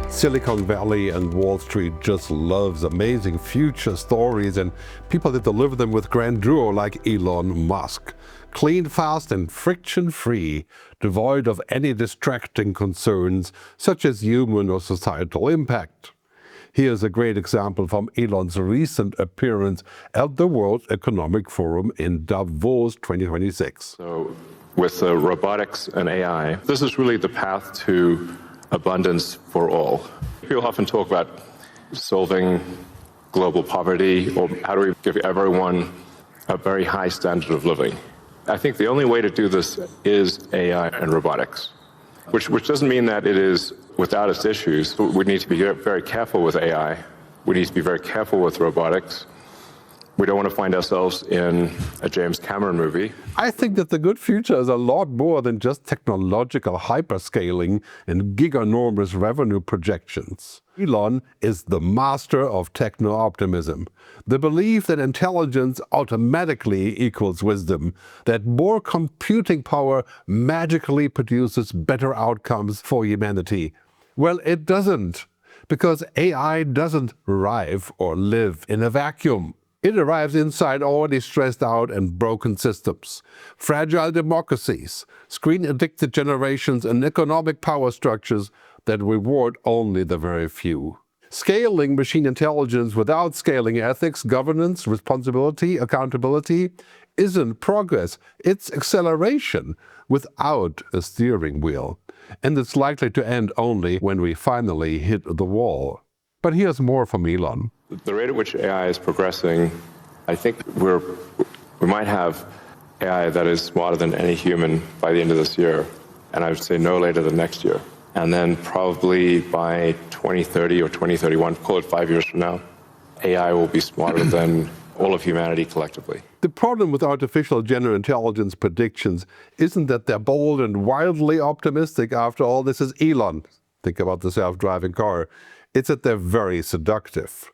Silicon Valley and Wall Street just loves amazing future stories and people that deliver them with grandeur like Elon Musk. Clean, fast and friction-free, devoid of any distracting concerns such as human or societal impact. Here's a great example from Elon's recent appearance at the World Economic Forum in Davos 2026. So with robotics and AI, this is really the path to abundance for all. People often talk about solving global poverty or how do we give everyone a very high standard of living. I think the only way to do this is AI and robotics, which doesn't mean that it is without its issues. We need to be very careful with AI. We need to be very careful with robotics. We don't want to find ourselves in a James Cameron movie. I think that the good future is a lot more than just technological hyperscaling and giganormous revenue projections. Elon is the master of techno-optimism, the belief that intelligence automatically equals wisdom, that more computing power magically produces better outcomes for humanity. Well, it doesn't, because AI doesn't arrive or live in a vacuum. It arrives inside already stressed out and broken systems, fragile democracies, screen-addicted generations, and economic power structures that reward only the very few. Scaling machine intelligence without scaling ethics, governance, responsibility, accountability isn't progress, it's acceleration without a steering wheel. And it's likely to end only when we finally hit the wall. But here's more from Elon. The rate at which AI is progressing, I think we might have AI that is smarter than any human by the end of this year, and I would say no later than next year. And then probably by 2030 or 2031, call it 5 years from now, AI will be smarter than all of humanity collectively. The problem with artificial general intelligence predictions isn't that they're bold and wildly optimistic. After all, this is Elon. Think about the self-driving car. It's that they're very seductive.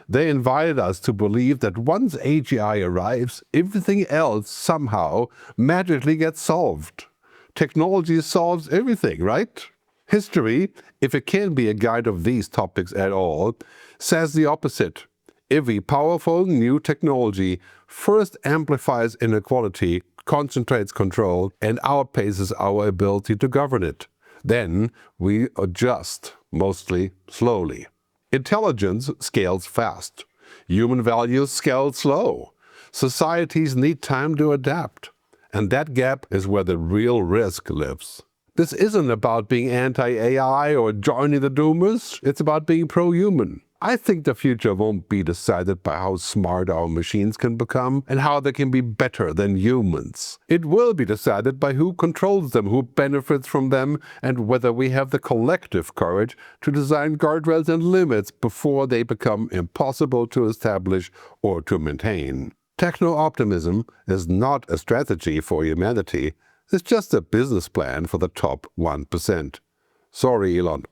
They invited us to believe that once AGI arrives, everything else somehow magically gets solved. Technology solves everything, right? History, if it can be a guide of these topics at all, says the opposite. Every powerful new technology first amplifies inequality, concentrates control, and outpaces our ability to govern it. Then we adjust, mostly slowly. Intelligence scales fast. Human values scale slow. Societies need time to adapt. And that gap is where the real risk lives. This isn't about being anti-AI or joining the doomers. It's about being pro-human. I think the future won't be decided by how smart our machines can become and how they can be better than humans. It will be decided by who controls them, who benefits from them, and whether we have the collective courage to design guardrails and limits before they become impossible to establish or to maintain. Techno-optimism is not a strategy for humanity. It's just a business plan for the top 1%. Sorry, Elon.